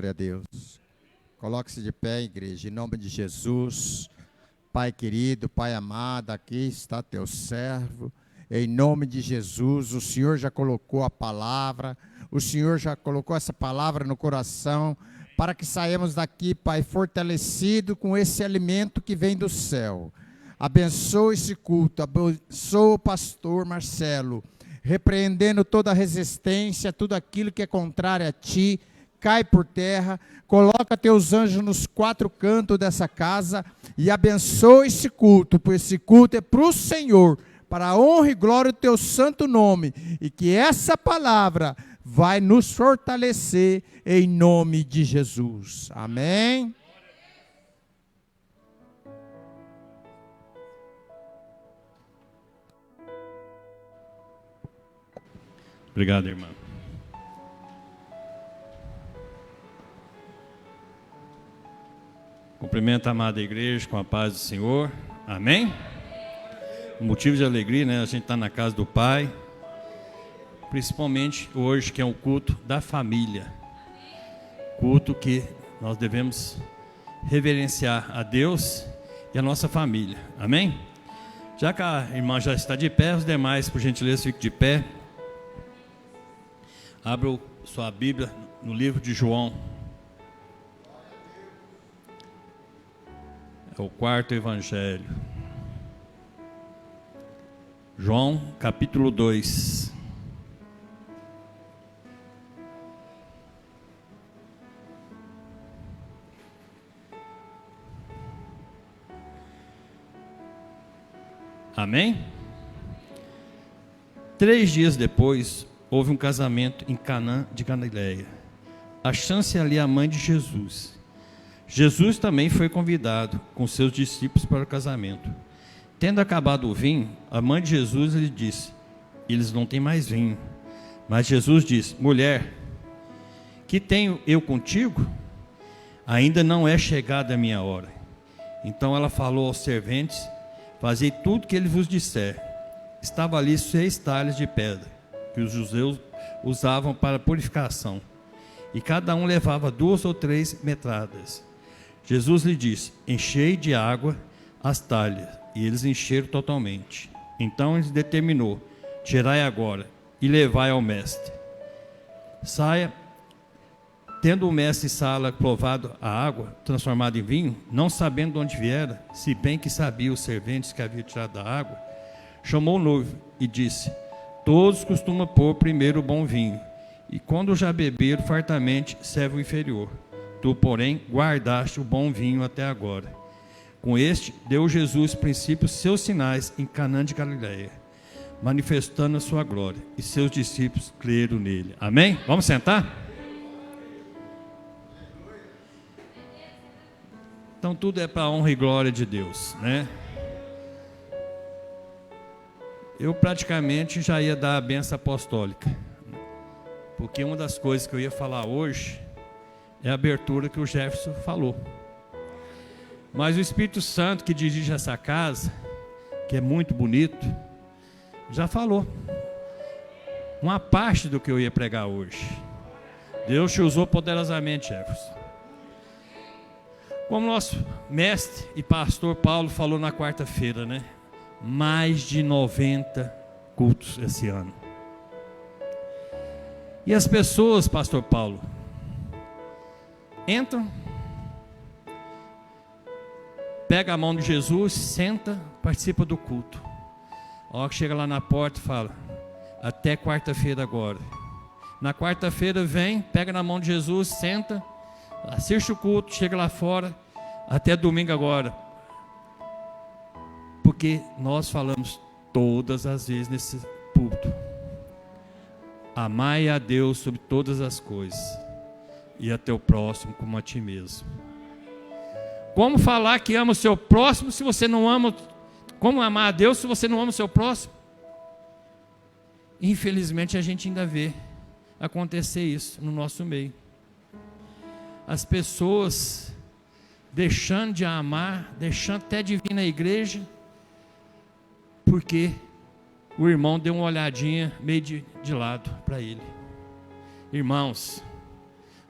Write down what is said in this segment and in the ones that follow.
Glória a Deus. Coloque-se de pé, igreja, em nome de Jesus. Pai querido, Pai amado, aqui está teu servo. Em nome de Jesus, o Senhor já colocou a palavra, o Senhor já colocou essa palavra no coração, para que saímos daqui, Pai, fortalecido com esse alimento que vem do céu. Abençoa esse culto, abençoa o pastor Marcelo, repreendendo toda resistência, tudo aquilo que é contrário a ti, cai por terra, coloca teus anjos nos quatro cantos dessa casa e abençoa esse culto, pois esse culto é para o Senhor, para a honra e glória do teu santo nome, e que essa palavra vai nos fortalecer em nome de Jesus. Amém? Obrigado, irmã. Cumprimento a amada igreja com a paz do Senhor. Amém? Motivo de alegria, né? A gente está na casa do Pai. Principalmente hoje, que é um culto da família. Culto que nós devemos reverenciar a Deus e a nossa família. Amém? Já que a irmã já está de pé, os demais, por gentileza, fiquem de pé. Abra sua Bíblia no livro de João. É o quarto evangelho. João, capítulo 2. Amém? 3 dias depois, houve um casamento em Canaã de Galileia. Achando-se ali a mãe de Jesus. Jesus também foi convidado com seus discípulos para o casamento. Tendo acabado o vinho, a mãe de Jesus lhe disse: eles não têm mais vinho. Mas Jesus disse: mulher, que tenho eu contigo? Ainda não é chegada a minha hora. Então ela falou aos serventes: fazei tudo que ele vos disser. Estava ali 6 talhas de pedra, que os judeus usavam para purificação, e cada um levava 2 ou 3 metradas. Jesus lhe disse: enchei de água as talhas, e eles encheram totalmente. Então ele determinou: tirai agora e levai ao mestre. Saia. Tendo o mestre Sala provado a água transformada em vinho, não sabendo de onde viera, se bem que sabia os serventes que haviam tirado da água, chamou o noivo e disse: todos costumam pôr primeiro o bom vinho, e quando já beberam fartamente, serve o inferior. Tu, porém, guardaste o bom vinho até agora. Com este, deu Jesus princípio seus sinais em Canaã de Galileia, manifestando a sua glória, e seus discípulos creram nele. Amém? Vamos sentar? Então tudo é para a honra e glória de Deus, né? Eu praticamente já ia dar a bênção apostólica, porque uma das coisas que eu ia falar hoje é a abertura que o Jefferson falou. Mas o Espírito Santo que dirige essa casa, que é muito bonito, já falou uma parte do que eu ia pregar hoje. Deus te usou poderosamente, Jefferson. Como nosso mestre e pastor Paulo falou na quarta-feira, né? Mais de 90 cultos esse ano. E as pessoas, pastor Paulo, entram, pega a mão de Jesus, senta, participa do culto. A hora que chega lá na porta, fala: até quarta-feira agora. Na quarta-feira vem, pega na mão de Jesus, senta, assiste o culto, chega lá fora, até domingo agora. Porque nós falamos todas as vezes nesse púlpito: amai a Deus sobre todas as coisas, e a teu próximo como a ti mesmo. Como falar que ama o seu próximo se você não ama? Como amar a Deus se você não ama o seu próximo? Infelizmente a gente ainda vê acontecer isso no nosso meio. As pessoas deixando de amar, deixando até de vir na igreja, porque o irmão deu uma olhadinha meio de lado para ele. Irmãos,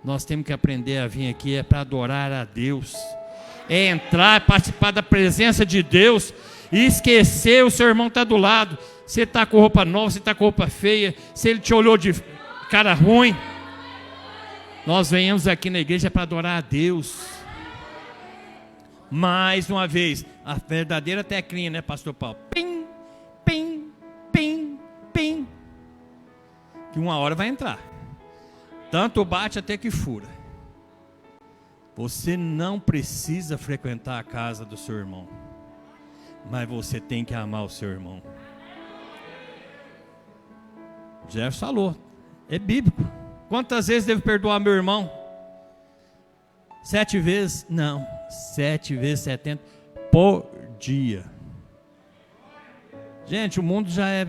Nós temos que aprender a vir aqui para adorar a Deus. É entrar, participar da presença de Deus e esquecer o seu irmão está do lado. Você está com roupa nova, você está com roupa feia, se ele te olhou de cara ruim. Nós venhamos aqui na igreja para adorar a Deus. Mais uma vez, a verdadeira teclinha, né, pastor Paulo? Pim, pim, pim, pim. Que uma hora vai entrar. Tanto bate até que fura. Você não precisa frequentar a casa do seu irmão, mas você tem que amar o seu irmão. Jefferson falou, é bíblico. Quantas vezes devo perdoar meu irmão? 7 vezes? Não, 7 vezes 70 por dia. Gente, o mundo já é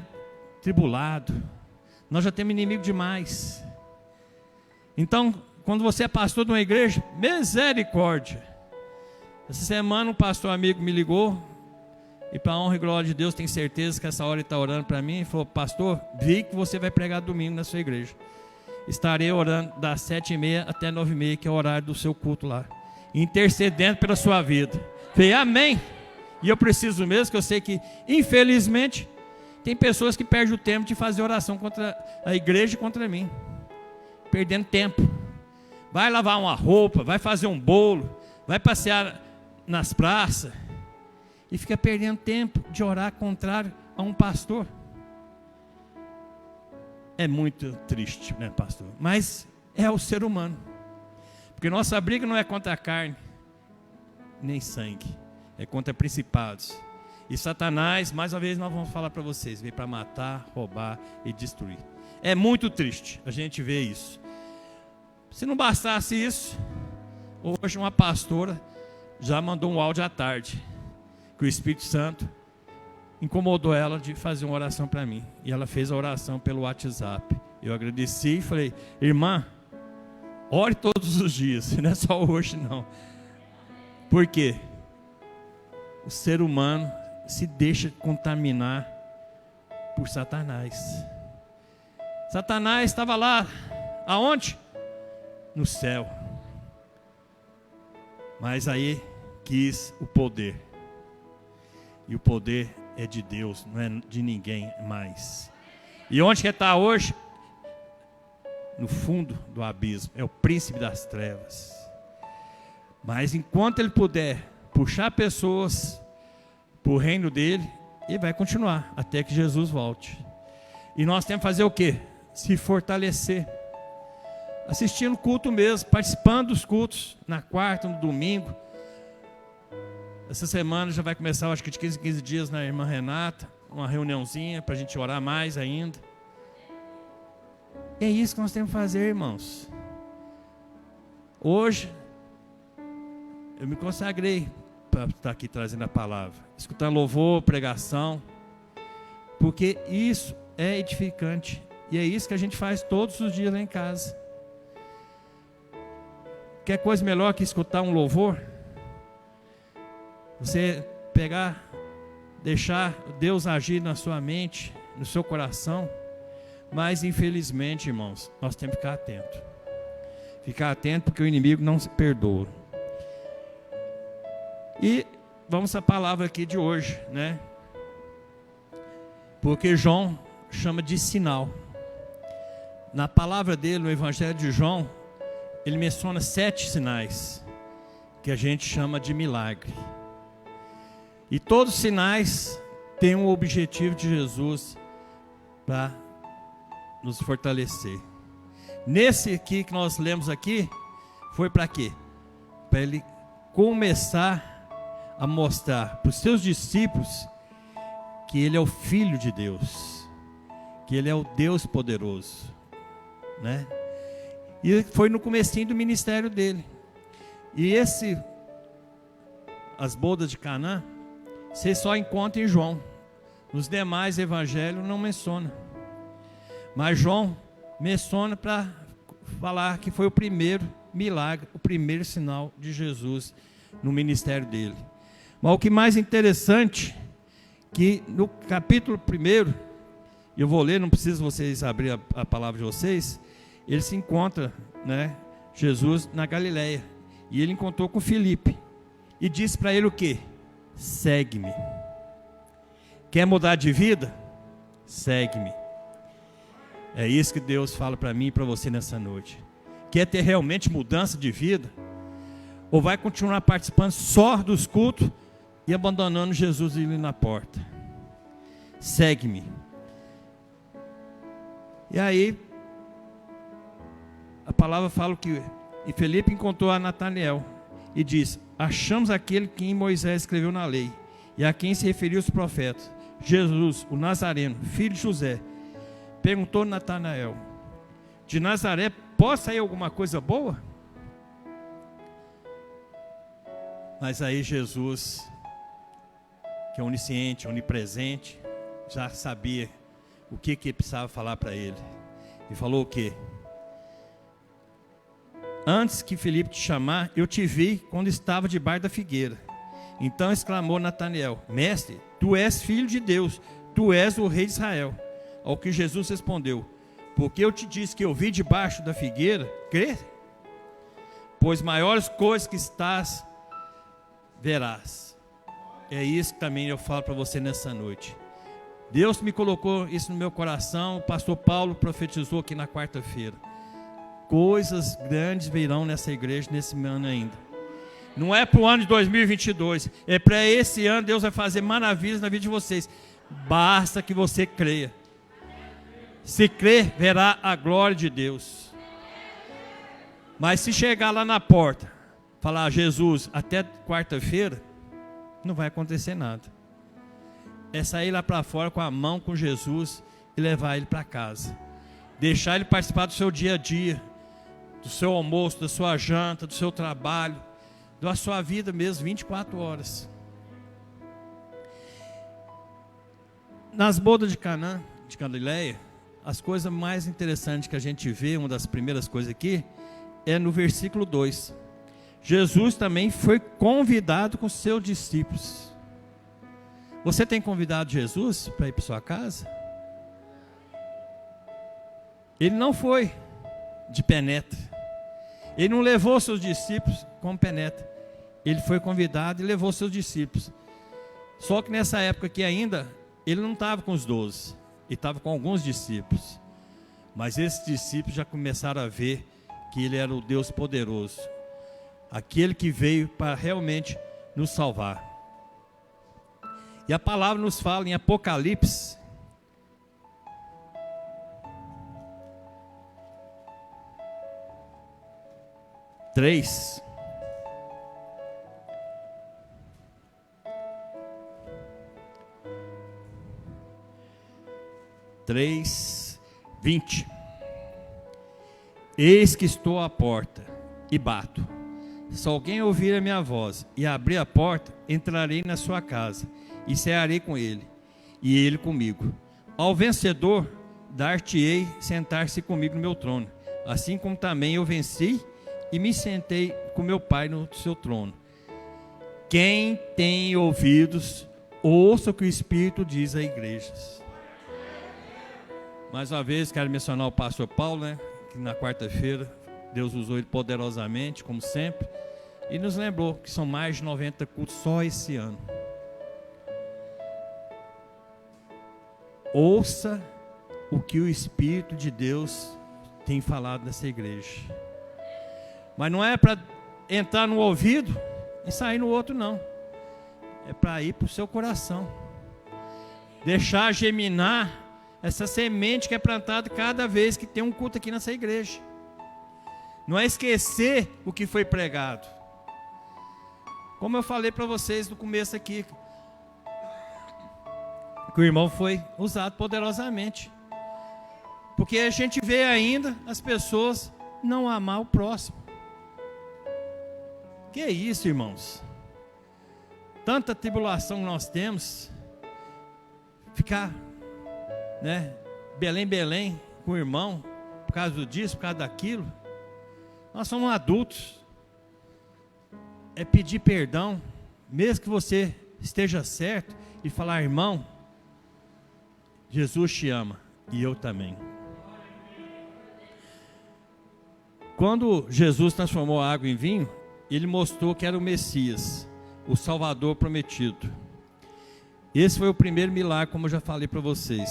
tribulado. Nós já temos inimigo demais. Então, quando você é pastor de uma igreja, misericórdia. Essa semana um pastor amigo me ligou, e para a honra e glória de Deus, tenho certeza que essa hora ele está orando para mim, e falou, pastor, vi que você vai pregar domingo na sua igreja. Estarei orando das 7h30 até 9h30, que é o horário do seu culto lá, intercedendo pela sua vida. Falei, amém. E eu preciso mesmo, que eu sei que, infelizmente, tem pessoas que perdem o tempo de fazer oração contra a igreja e contra mim. Perdendo tempo. Vai lavar uma roupa, vai fazer um bolo, vai passear nas praças e fica perdendo tempo de orar contrário a um pastor. É muito triste, né, pastor? Mas é o ser humano. Porque nossa briga não é contra a carne, nem sangue. É contra principados. E Satanás, mais uma vez nós vamos falar para vocês, veio para matar, roubar e destruir. É muito triste a gente ver isso. Se não bastasse isso, hoje uma pastora já mandou um áudio à tarde, que o Espírito Santo incomodou ela de fazer uma oração para mim. E ela fez a oração pelo WhatsApp. Eu agradeci e falei, irmã, ore todos os dias, não é só hoje não. Por quê? O ser humano se deixa contaminar por Satanás. Satanás estava lá, aonde? No céu. Mas aí quis o poder. E o poder é de Deus, não é de ninguém mais. E onde que está hoje? No fundo do abismo. É o príncipe das trevas. Mas enquanto ele puder puxar pessoas para o reino dele, ele vai continuar até que Jesus volte. E nós temos que fazer o quê? Se fortalecer. Assistindo culto mesmo, participando dos cultos na quarta, no domingo. Essa semana já vai começar, acho que de 15 em 15 dias, na irmã Renata, uma reuniãozinha para a gente orar mais ainda. É isso que nós temos que fazer, irmãos. Hoje eu me consagrei para estar aqui trazendo a palavra, escutando louvor, pregação, porque isso é edificante e é isso que a gente faz todos os dias lá em casa. Quer coisa melhor que escutar um louvor? Você pegar, deixar Deus agir na sua mente, no seu coração. Mas infelizmente, irmãos, nós temos que ficar atento. Ficar atento porque o inimigo não se perdoa. E vamos à palavra aqui de hoje, né? Porque João chama de sinal. Na palavra dele, no Evangelho de João, ele menciona 7 sinais que a gente chama de milagre. E todos os sinais têm um objetivo de Jesus para nos fortalecer. Nesse aqui que nós lemos aqui, foi para quê? Para ele começar a mostrar para os seus discípulos que ele é o Filho de Deus, que ele é o Deus poderoso, né? E foi no comecinho do ministério dele. E as bodas de Canaã, você só encontra em João. Nos demais evangelhos não menciona. Mas João menciona para falar que foi o primeiro milagre, o primeiro sinal de Jesus no ministério dele. Mas o que mais interessante, que no capítulo 1, eu vou ler, não preciso vocês abrir a palavra de vocês, ele se encontra, né, Jesus na Galileia. E ele encontrou com Filipe. E disse para ele o quê? Segue-me. Quer mudar de vida? Segue-me. É isso que Deus fala para mim e para você nessa noite. Quer ter realmente mudança de vida? Ou vai continuar participando só dos cultos e abandonando Jesus ali na porta? Segue-me. E aí, a palavra fala que e Felipe encontrou a Natanael e disse: achamos aquele que em Moisés escreveu na lei e a quem se referiu os profetas, Jesus, o Nazareno, filho de José. Perguntou Natanael: de Nazaré pode sair alguma coisa boa? Mas aí Jesus, que é onisciente, onipresente, já sabia o que ele precisava falar para ele. E falou o quê? Antes que Filipe te chamar, eu te vi quando estava debaixo da figueira. Então exclamou Natanael: mestre, tu és filho de Deus, tu és o rei de Israel. Ao que Jesus respondeu: porque eu te disse que eu vi debaixo da figueira, crê? Pois maiores coisas que estás, verás. É isso que também eu falo para você nessa noite. Deus me colocou isso no meu coração. O pastor Paulo profetizou aqui na quarta-feira. Coisas grandes virão nessa igreja nesse ano ainda. Não é para o ano de 2022, é para esse ano. Deus vai fazer maravilhas na vida de vocês. Basta que você creia. Se crer, verá a glória de Deus. Mas se chegar lá na porta, falar: Jesus, até quarta-feira, não vai acontecer nada. É sair lá para fora com a mão com Jesus e levar ele para casa. Deixar ele participar do seu dia a dia, do seu almoço, da sua janta, do seu trabalho, da sua vida mesmo, 24 horas. Nas bodas de Canaã, de Galileia, as coisas mais interessantes que a gente vê, uma das primeiras coisas aqui, é no versículo 2. Jesus também foi convidado com seus discípulos. Você tem convidado Jesus para ir para sua casa? Ele não foi de penetra. Ele não levou seus discípulos como penetra. Ele foi convidado e levou seus discípulos. Só que nessa época aqui ainda, ele não estava com os 12. Ele estava com alguns discípulos. Mas esses discípulos já começaram a ver que ele era o Deus poderoso. Aquele que veio para realmente nos salvar. E a palavra nos fala em Apocalipse 3. Três, 20. Eis que estou à porta e bato. Se alguém ouvir a minha voz e abrir a porta, entrarei na sua casa e cearei com ele, e ele comigo. Ao vencedor, dar-te-ei sentar-se comigo no meu trono, assim como também eu venci e me sentei com meu Pai no seu trono. Quem tem ouvidos, ouça o que o Espírito diz a igrejas. Mais uma vez, quero mencionar o pastor Paulo, que na quarta-feira, Deus usou ele poderosamente, como sempre, e nos lembrou que são mais de 90 cultos só esse ano. Ouça o que o Espírito de Deus tem falado nessa igreja. Mas não é para entrar no ouvido e sair no outro, não. É para ir para o seu coração. Deixar germinar essa semente que é plantada cada vez que tem um culto aqui nessa igreja. Não é esquecer o que foi pregado. Como eu falei para vocês no começo aqui, que o irmão foi usado poderosamente. Porque a gente vê ainda as pessoas não amar o próximo. Que é isso, irmãos? Tanta tribulação que nós temos, ficar, Belém, com o irmão, por causa disso, por causa daquilo. Nós somos adultos. É pedir perdão, mesmo que você esteja certo, e falar: irmão, Jesus te ama, e eu também. quando Jesus transformou a água em vinho, ele mostrou que era o Messias, o Salvador prometido. Esse foi o primeiro milagre, como eu já falei para vocês.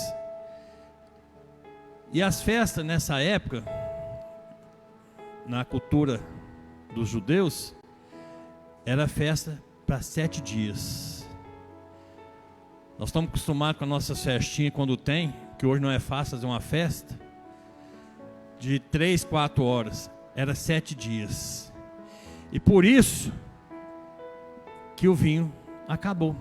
E as festas nessa época, na cultura dos judeus, era festa para 7 dias. Nós estamos acostumados com a nossa festinha quando tem, que hoje não é fácil fazer uma festa, de 3, 4 horas. Era 7 dias. E por isso que o vinho acabou.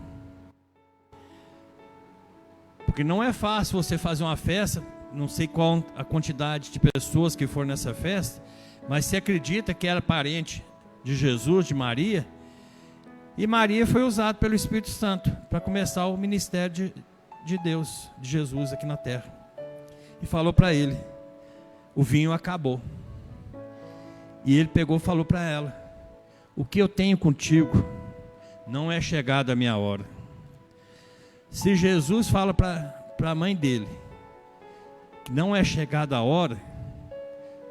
Porque não é fácil você fazer uma festa, não sei qual a quantidade de pessoas que foram nessa festa, mas se acredita que era parente de Jesus, de Maria, e Maria foi usada pelo Espírito Santo para começar o ministério de Deus, de Jesus aqui na terra. E falou para ele, o vinho acabou. E ele pegou e falou para ela, o que eu tenho contigo não é chegada a minha hora. Se Jesus fala para a mãe dele que não é chegada a hora,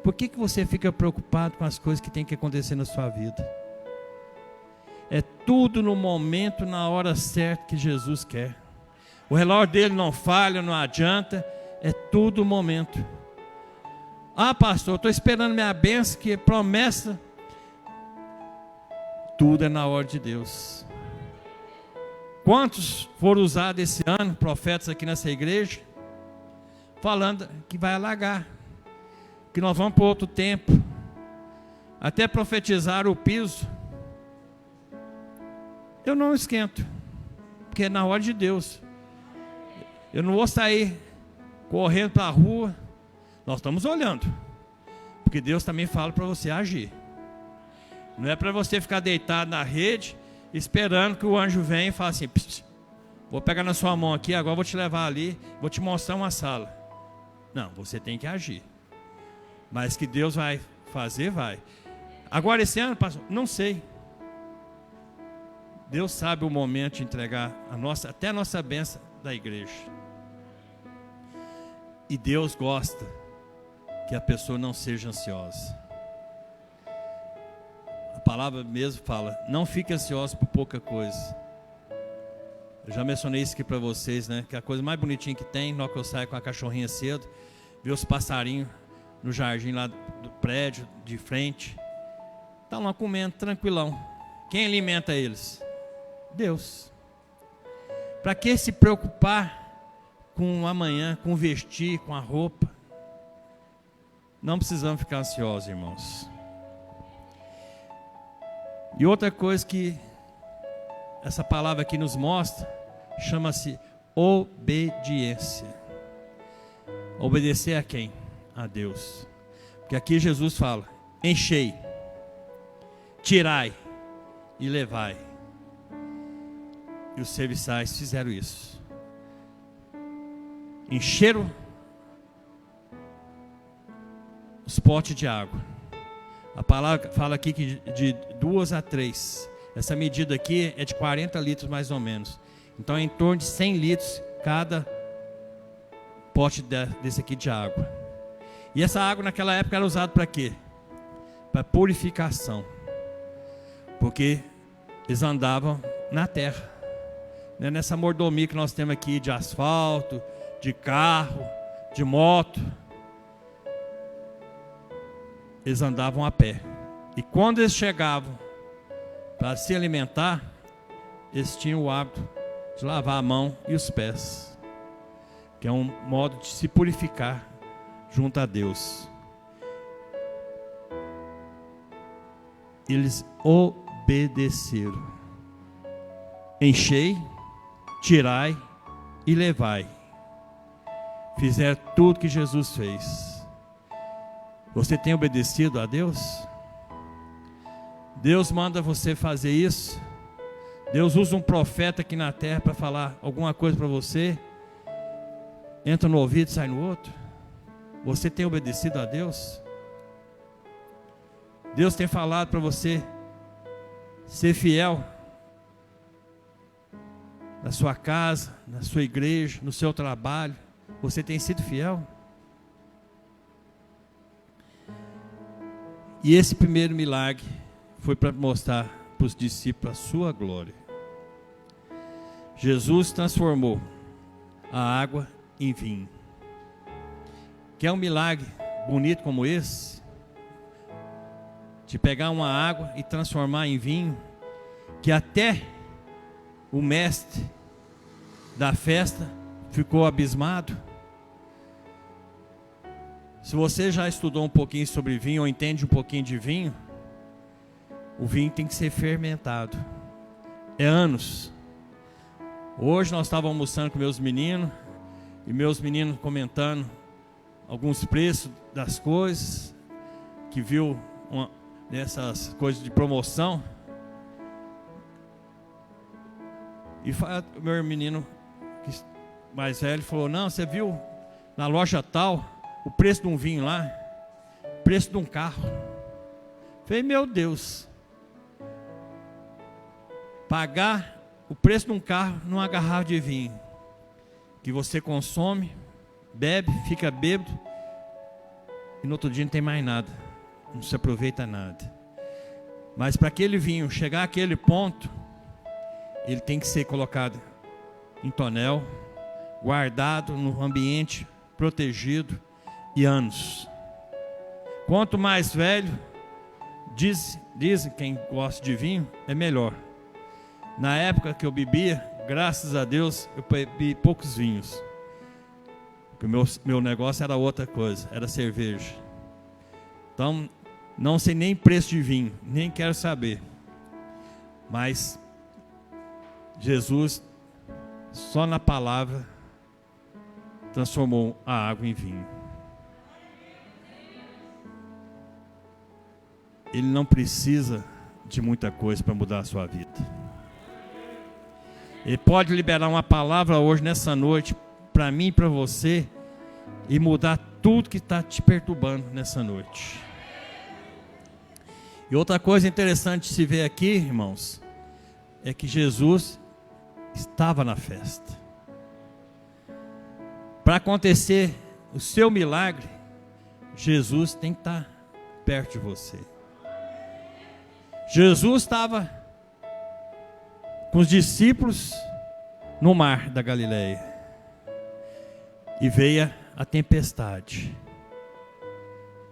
por que você fica preocupado com as coisas que tem que acontecer na sua vida? É tudo no momento, na hora certa que Jesus quer. O relógio dele não falha, não adianta, é tudo o momento. Ah, pastor, eu estou esperando minha bênção, que é promessa. Tudo é na hora de Deus. Quantos foram usados esse ano, profetas aqui nessa igreja, falando que vai alagar, que nós vamos para outro tempo, até profetizar o piso. Eu não esquento, porque é na hora de Deus. Eu não vou sair correndo para a rua. Nós estamos olhando, porque Deus também fala para você agir. Não é para você ficar deitado na rede, esperando que o anjo venha e fale assim, vou pegar na sua mão aqui, agora vou te levar ali, vou te mostrar uma sala. Não, você tem que agir. Mas que Deus vai fazer, vai. Agora esse ano, pastor, não sei. Deus sabe o momento de entregar até a nossa bênção da igreja. E Deus gosta que a pessoa não seja ansiosa. A palavra mesmo fala, não fique ansioso por pouca coisa. Eu já mencionei isso aqui para vocês, né? Que a coisa mais bonitinha que tem, na hora que eu saio com a cachorrinha cedo, ver os passarinhos no jardim lá do prédio, de frente. Estão lá comendo, tranquilão. Quem alimenta eles? Deus. Para que se preocupar com o amanhã, com o vestir, com a roupa? Não precisamos ficar ansiosos, irmãos. E outra coisa que essa palavra aqui nos mostra, chama-se obediência. Obedecer a quem? A Deus. Porque aqui Jesus fala, enchei, tirai e levai. E os serviçais fizeram isso. Encheram os potes de água. A palavra fala aqui que de 2 a 3. Essa medida aqui é de 40 litros mais ou menos. Então é em torno de 100 litros cada pote desse aqui de água. E essa água naquela época era usada para quê? Para purificação. Porque eles andavam na terra. Nessa mordomia que nós temos aqui de asfalto, de carro, de moto. Eles andavam a pé. E quando eles chegavam para se alimentar, eles tinham o hábito de lavar a mão e os pés, que é um modo de se purificar junto a Deus. Eles obedeceram. Enchei, tirai e levai. Fizeram tudo que Jesus fez. Você tem obedecido a Deus? Deus manda você fazer isso. Deus usa um profeta aqui na terra para falar alguma coisa para você. Entra no ouvido e sai no outro. Você tem obedecido a Deus? Deus tem falado para você ser fiel na sua casa, na sua igreja, no seu trabalho. Você tem sido fiel? E esse primeiro milagre foi para mostrar para os discípulos a sua glória. Jesus transformou a água em vinho. Quer um milagre bonito como esse? De pegar uma água e transformar em vinho, que até o mestre da festa ficou abismado. Se você já estudou um pouquinho sobre vinho, ou entende um pouquinho de vinho, o vinho tem que ser fermentado. É anos. Hoje nós estávamos almoçando com meus meninos, e meus meninos comentando alguns preços das coisas, que viu dessas coisas de promoção. E o meu menino mais velho falou: não, você viu na loja tal o preço de um vinho lá, preço de um carro. Falei: meu Deus, pagar o preço de um carro numa garrafa de vinho, que você consome, bebe, fica bêbado, e no outro dia não tem mais nada, não se aproveita nada. Mas para aquele vinho chegar àquele ponto, ele tem que ser colocado em tonel, guardado no ambiente protegido, e anos. Quanto mais velho, dizem quem gosta de vinho, é melhor. Na época que eu bebia, graças a Deus, eu bebi poucos vinhos. Porque o meu negócio era outra coisa, era cerveja. Então, não sei nem preço de vinho, nem quero saber. Mas Jesus, só na palavra, transformou a água em vinho. Ele não precisa de muita coisa para mudar a sua vida. Ele pode liberar uma palavra hoje, nessa noite, para mim e para você, e mudar tudo que está te perturbando nessa noite. E outra coisa interessante de se ver aqui, irmãos, é que Jesus estava na festa. Para acontecer o seu milagre, Jesus tem que estar perto de você. Jesus estava com os discípulos no mar da Galileia, e veio a tempestade,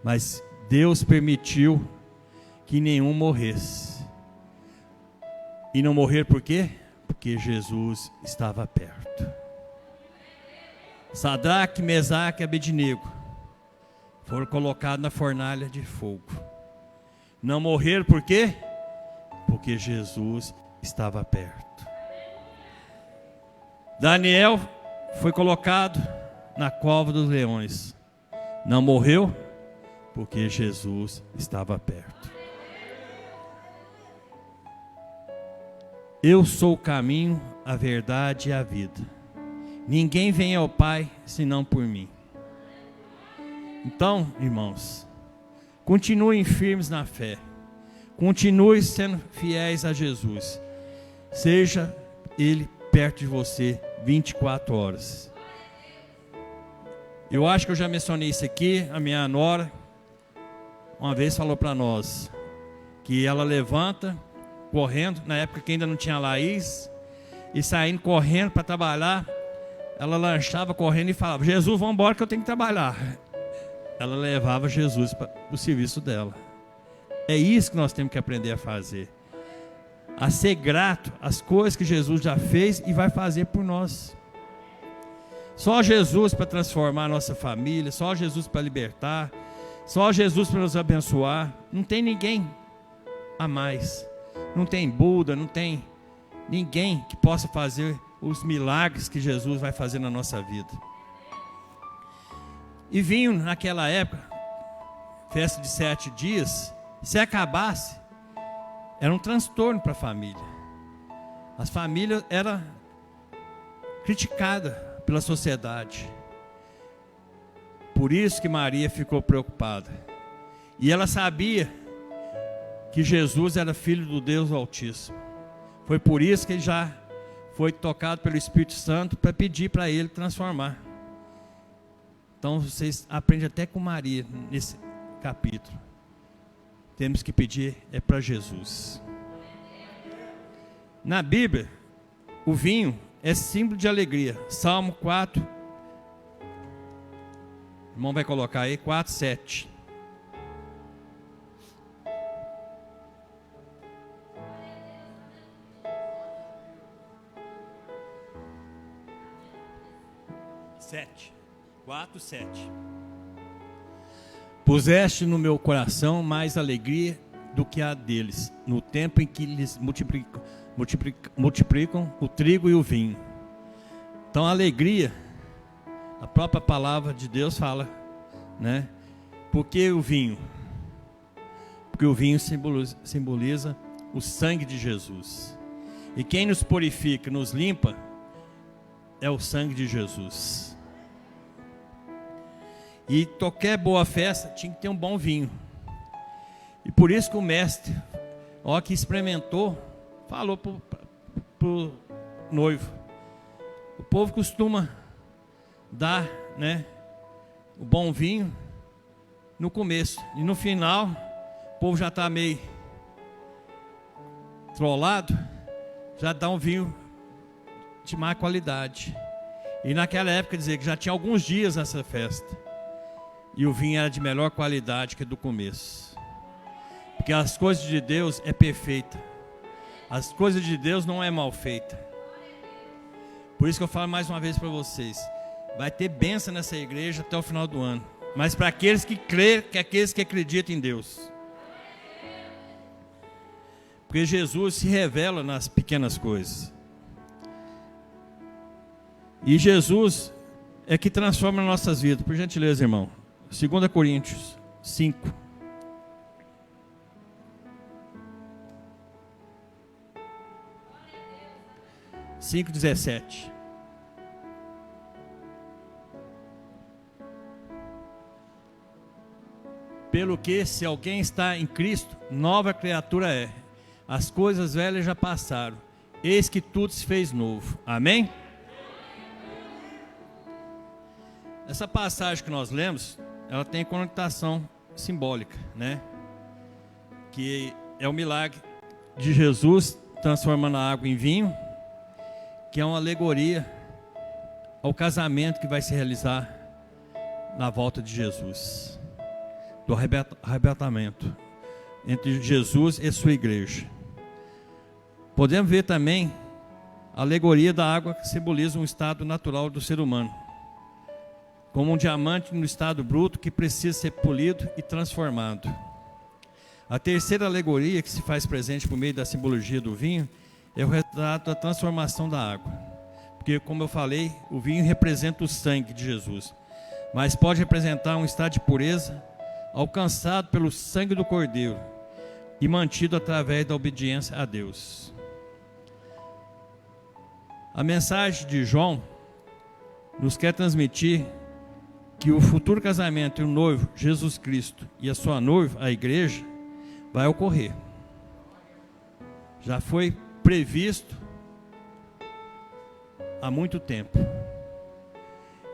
mas Deus permitiu que nenhum morresse. E não morrer por quê? Porque Jesus estava perto. Sadraque, Mesaque e Abednego foram colocados na fornalha de fogo. Não morreram por quê? Porque Jesus estava perto. Daniel foi colocado na cova dos leões. Não morreu porque Jesus estava perto. Eu sou o caminho, a verdade e a vida. Ninguém vem ao Pai senão por mim. Então, irmãos, continuem firmes na fé. Continuem sendo fiéis a Jesus. Seja Ele perto de você 24 horas. Eu acho que eu já mencionei isso aqui. A minha nora uma vez falou para nós que ela levanta correndo, na época que ainda não tinha Laís, e saindo correndo para trabalhar. Ela lanchava correndo e falava: Jesus, vamos embora que eu tenho que trabalhar. Ela levava Jesus para o serviço dela. É isso que nós temos que aprender a fazer, a ser grato às coisas que Jesus já fez e vai fazer por nós. Só Jesus para transformar a nossa família, só Jesus para libertar, só Jesus para nos abençoar. Não tem ninguém a mais. Não tem Buda, não tem ninguém que possa fazer os milagres que Jesus vai fazer na nossa vida. E vinho naquela época, festa de 7 dias, se acabasse, era um transtorno para a família. As famílias eram criticadas pela sociedade. Por isso que Maria ficou preocupada. E ela sabia que Jesus era filho do Deus Altíssimo. Foi por isso que ele já foi tocado pelo Espírito Santo para pedir para ele transformar. Então vocês aprendem até com Maria nesse capítulo. temos que pedir é para Jesus. Na Bíblia, o vinho é símbolo de alegria. Salmo 4, o irmão vai colocar aí, 4, 7. Sete. 4, 7. Puseste no meu coração mais alegria do que a deles, no tempo em que eles multiplicam o trigo e o vinho. Então a alegria, a própria palavra de Deus fala, né? Por que o vinho? Porque o vinho simboliza o sangue de Jesus. E quem nos purifica, nos limpa, é o sangue de Jesus. E qualquer boa festa tinha que ter um bom vinho. E por isso que o mestre, ó, que experimentou, falou pro noivo. O povo costuma dar, né, o bom vinho no começo. E no final, o povo já está meio trollado, já dá um vinho de má qualidade. E naquela época, dizer que já tinha alguns dias nessa festa. E o vinho era de melhor qualidade que do começo. Porque as coisas de Deus é perfeita. As coisas de Deus não é mal feita. Por isso que eu falo mais uma vez para vocês. Vai ter bênção nessa igreja até o final do ano. Mas para aqueles que creem, que aqueles que acreditam em Deus. Porque Jesus se revela nas pequenas coisas. E Jesus é que transforma nossas vidas. Por gentileza, irmão. 2 Coríntios 5. Cinco, 17. Pelo que, se alguém está em Cristo, nova criatura é. As coisas velhas já passaram. Eis que tudo se fez novo. Amém? Essa passagem que nós lemos, ela tem conotação simbólica, né? Que é o milagre de Jesus transformando a água em vinho, que é uma alegoria ao casamento que vai se realizar na volta de Jesus, do arrebatamento entre Jesus e sua igreja. Podemos ver também a alegoria da água, que simboliza um estado natural do ser humano, como um diamante no estado bruto que precisa ser polido e transformado. A terceira alegoria que se faz presente por meio da simbologia do vinho é o retrato da transformação da água. Porque, como eu falei, o vinho representa o sangue de Jesus, mas pode representar um estado de pureza alcançado pelo sangue do Cordeiro e mantido através da obediência a Deus. A mensagem de João nos quer transmitir que o futuro casamento entre o noivo, Jesus Cristo, e a sua noiva, a igreja, vai ocorrer. Já foi previsto há muito tempo.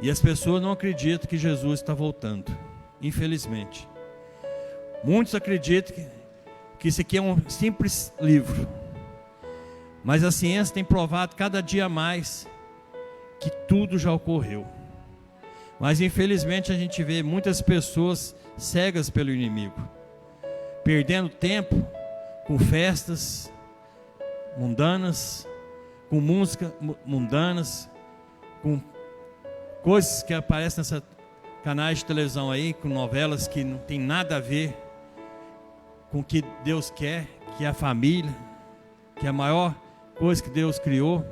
E as pessoas não acreditam que Jesus está voltando, infelizmente. Muitos acreditam que isso aqui é um simples livro. Mas a ciência tem provado cada dia mais que tudo já ocorreu. Mas infelizmente a gente vê muitas pessoas cegas pelo inimigo, perdendo tempo com festas mundanas, com música mundanas, com coisas que aparecem nessa canais de televisão aí, com novelas que não tem nada a ver com o que Deus quer, que é a família, que é a maior coisa que Deus criou.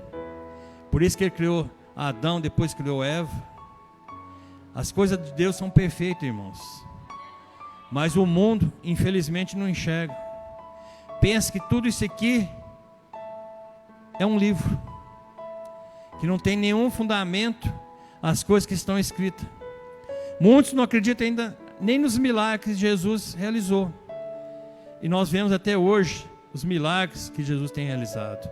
Por isso que Ele criou Adão, depois criou Eva. As coisas de Deus são perfeitas, irmãos. Mas o mundo, infelizmente, não enxerga. Pensa que tudo isso aqui é um livro, que não tem nenhum fundamento as coisas que estão escritas. Muitos não acreditam ainda nem nos milagres que Jesus realizou. E nós vemos até hoje os milagres que Jesus tem realizado,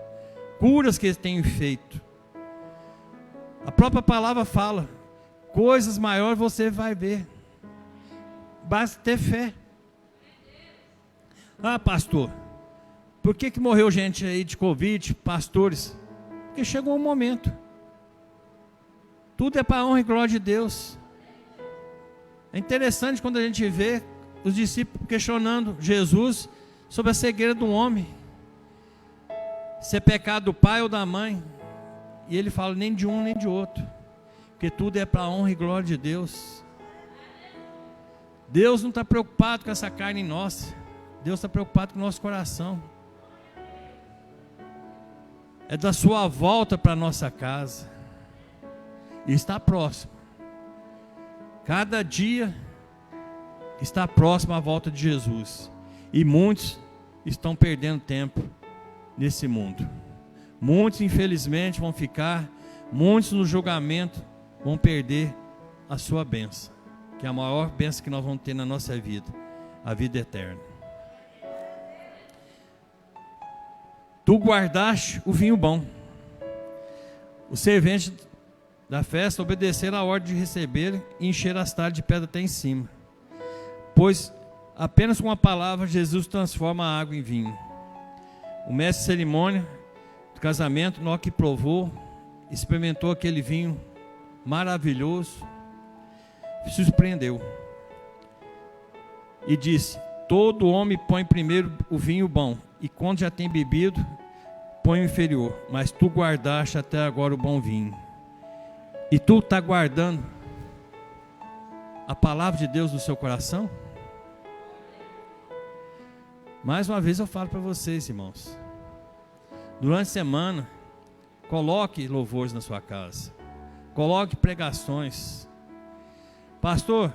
curas que Ele tem feito. A própria palavra fala: coisas maiores você vai ver. Basta ter fé. Ah, pastor, por que morreu gente aí de Covid, pastores? Porque chegou um momento. Tudo é para a honra e glória de Deus. É interessante quando a gente vê os discípulos questionando Jesus sobre a cegueira do homem. Se é pecado do pai ou da mãe. E ele fala, nem de um nem de outro. Porque tudo é para a honra e glória de Deus. Deus não está preocupado com essa carne nossa. Deus está preocupado com o nosso coração. É da sua volta para a nossa casa. E está próximo. Cada dia está próximo à volta de Jesus. E muitos estão perdendo tempo nesse mundo. Muitos infelizmente vão ficar. Muitos no julgamento vão perder a sua bênção, que é a maior bênção que nós vamos ter na nossa vida, a vida eterna. Tu guardaste o vinho bom. Os serventes da festa obedeceram a ordem de receber e encher as talhas de pedra até em cima. Pois apenas com uma palavra Jesus transforma a água em vinho. O mestre de cerimônia do casamento, na hora que provou, experimentou aquele vinho maravilhoso, se surpreendeu e disse: todo homem põe primeiro o vinho bom, e quando já tem bebido, põe o inferior, mas tu guardaste até agora o bom vinho. E tu está guardando a palavra de Deus no seu coração? Mais uma vez eu falo para vocês, irmãos, durante a semana, coloque louvores na sua casa, coloque pregações. Pastor,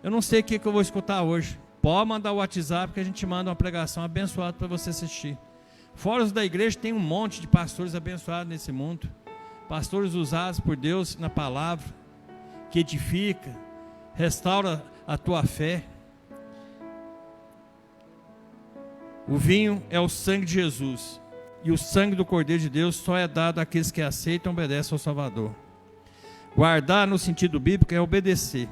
eu não sei o que eu vou escutar hoje. Pode mandar o WhatsApp que a gente manda uma pregação abençoada para você assistir. Fora os da igreja, tem um monte de pastores abençoados nesse mundo. Pastores usados por Deus na palavra, que edifica, restaura a tua fé. O vinho é o sangue de Jesus. E o sangue do Cordeiro de Deus só é dado àqueles que aceitam e obedecem ao Salvador. Guardar no sentido bíblico é obedecer.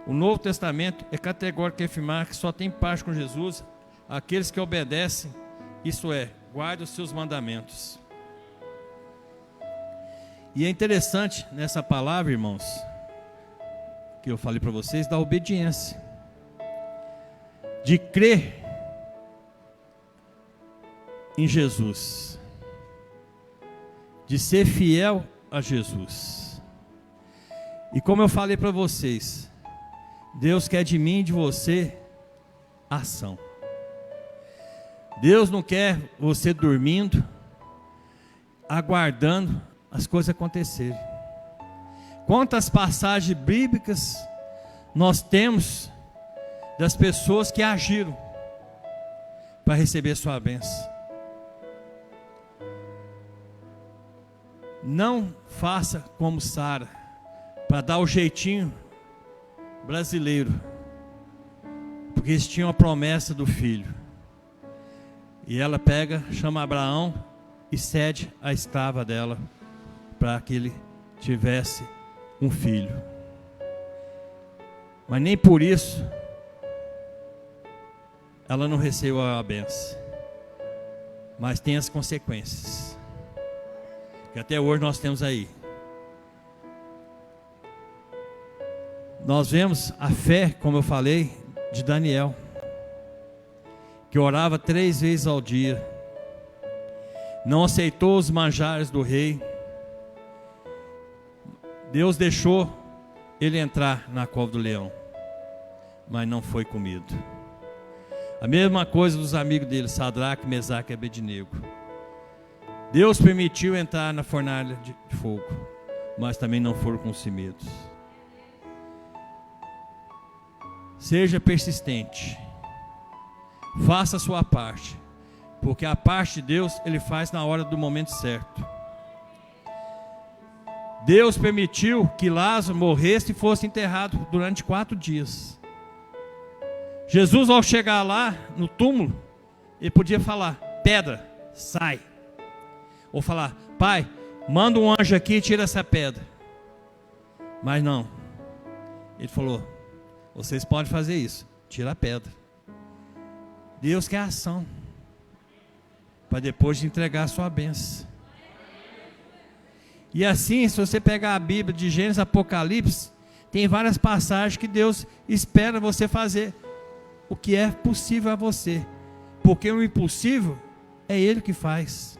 O Novo Testamento é categórico em afirmar que só tem parte com Jesus aqueles que obedecem, isso é, guardam os seus mandamentos. E é interessante nessa palavra, irmãos, que eu falei para vocês, da obediência, de crer em Jesus, de ser fiel a Jesus. E como eu falei para vocês, Deus quer de mim e de você ação. Deus não quer você dormindo, aguardando as coisas acontecerem. Quantas passagens bíblicas nós temos das pessoas que agiram para receber sua bênção? Não faça como Sara, para dar o jeitinho brasileiro, porque eles tinham a promessa do filho, e ela pega, chama Abraão e cede a escrava dela, para que ele tivesse um filho. Mas nem por isso ela não recebeu a bênção, mas tem as consequências, que até hoje nós temos aí. Nós vemos a fé, como eu falei, de Daniel, que orava 3 vezes ao dia, não aceitou os manjares do rei. Deus deixou ele entrar na cova do leão, mas não foi comido. A mesma coisa dos amigos dele, Sadraque, Mesaque e Abednego. Deus permitiu entrar na fornalha de fogo, mas também não foram consumidos. Seja persistente, faça a sua parte, porque a parte de Deus Ele faz na hora do momento certo. Deus permitiu que Lázaro morresse e fosse enterrado durante 4 dias. Jesus, ao chegar lá no túmulo, ele podia falar: pedra, sai. Ou falar: Pai, manda um anjo aqui e tira essa pedra. Mas não, ele falou: vocês podem fazer isso, tira a pedra. Deus quer ação, para depois de entregar a sua bênção. E assim, se você pegar a Bíblia de Gênesis, Apocalipse, tem várias passagens que Deus espera você fazer o que é possível a você, porque o impossível é Ele que faz.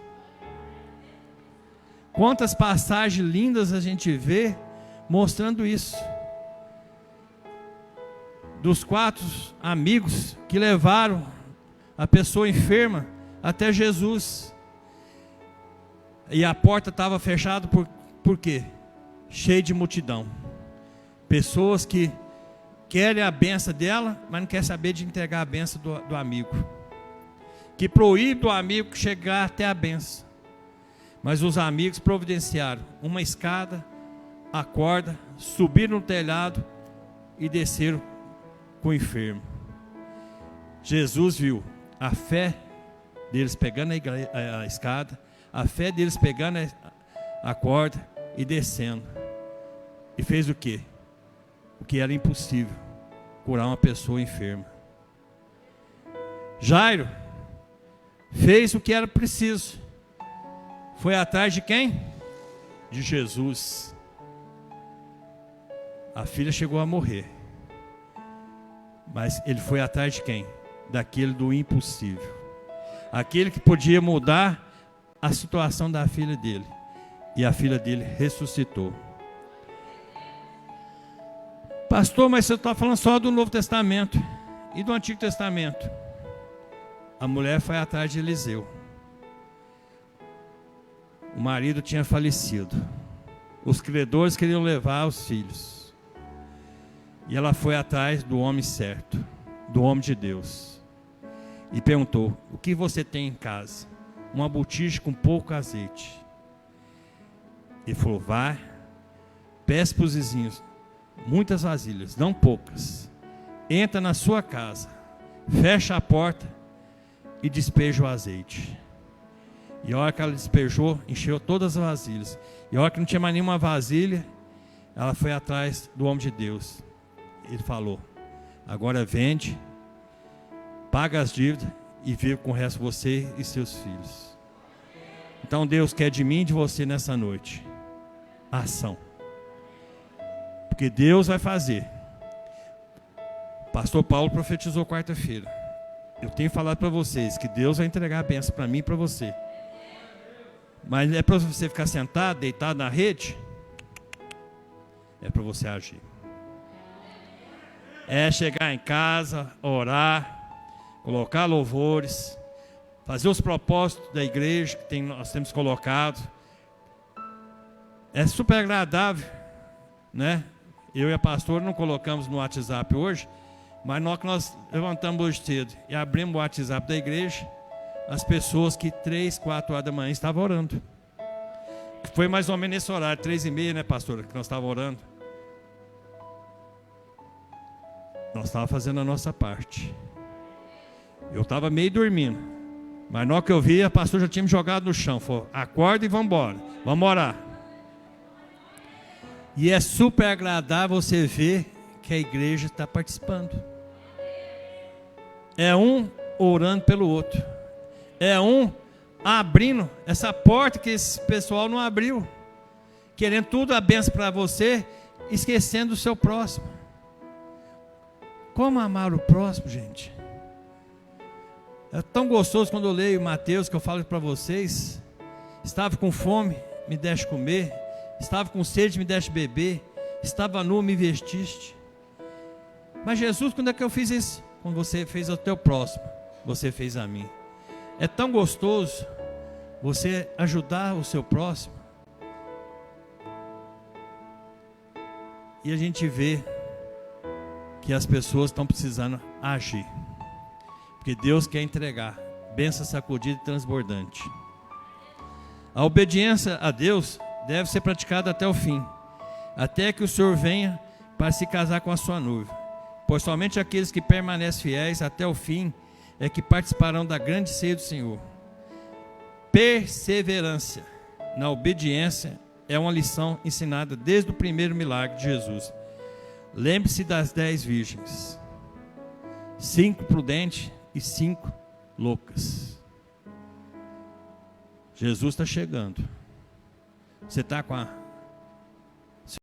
Quantas passagens lindas a gente vê mostrando isso, dos 4 amigos que levaram a pessoa enferma até Jesus, e a porta estava fechada por quê? Cheia de multidão, pessoas que querem a benção dela, mas não querem saber de entregar a benção do amigo, que proíbe o amigo chegar até a benção. Mas os amigos providenciaram uma escada, a corda, subiram no telhado e desceram com o enfermo. Jesus viu a fé deles pegando a escada, a fé deles pegando a corda e descendo. E fez o quê? O que era impossível: curar uma pessoa enferma. Jairo fez o que era preciso. Foi atrás de quem? De Jesus. A filha chegou a morrer, mas ele foi atrás de quem? Daquele do impossível, aquele que podia mudar a situação da filha dele. E a filha dele ressuscitou. Pastor, mas você está falando só do Novo Testamento e do Antigo Testamento. A mulher foi atrás de Eliseu. O marido tinha falecido, os credores queriam levar os filhos, e ela foi atrás do homem certo, do homem de Deus, e perguntou: o que você tem em casa? Uma botija com pouco azeite. Ele falou: vai, peça para os vizinhos muitas vasilhas, não poucas, entra na sua casa, fecha a porta e despeja o azeite. E a hora que ela despejou, encheu todas as vasilhas. E a hora que não tinha mais nenhuma vasilha, ela foi atrás do homem de Deus. Ele falou: agora vende, paga as dívidas e vive com o resto, você e seus filhos. Então Deus quer de mim e de você nessa noite ação, porque Deus vai fazer. Pastor Paulo profetizou quarta-feira. Eu tenho falado para vocês que Deus vai entregar a bênção para mim e para você. Mas é para você ficar sentado, deitado na rede? É para você agir. É chegar em casa, orar, colocar louvores, fazer os propósitos da igreja que nós temos colocado. É super agradável, né? Eu e a pastora não colocamos no WhatsApp hoje, mas nós levantamos hoje cedo e abrimos o WhatsApp da igreja. As pessoas que 3, 4 horas da manhã estavam orando. Foi mais ou menos nesse horário, 3h30, né, pastora, que nós estávamos orando. Nós estávamos fazendo a nossa parte. Eu estava meio dormindo, mas na hora que eu vi, a pastora já tinha me jogado no chão. Falou: acorda e vamos embora, vamos orar. E é super agradável você ver que a igreja está participando. É um orando pelo outro. É um abrindo essa porta que esse pessoal não abriu, querendo tudo a benção para você, esquecendo o seu próximo. Como amar o próximo, gente? É tão gostoso quando eu leio Mateus, que eu falo para vocês: estava com fome, me deste comer; estava com sede, me deste beber; estava nu, me vestiste. Mas Jesus, quando é que eu fiz isso? Quando você fez ao teu próximo, você fez a mim. É tão gostoso você ajudar o seu próximo. E a gente vê que as pessoas estão precisando agir, porque Deus quer entregar bênção sacudida e transbordante. A obediência a Deus deve ser praticada até o fim, até que o Senhor venha para se casar com a sua noiva, pois somente aqueles que permanecem fiéis até o fim é que participarão da grande ceia do Senhor. Perseverança na obediência é uma lição ensinada desde o primeiro milagre de Jesus. Lembre-se das 10 virgens, 5 prudentes e 5 loucas. Jesus está chegando. Você está com a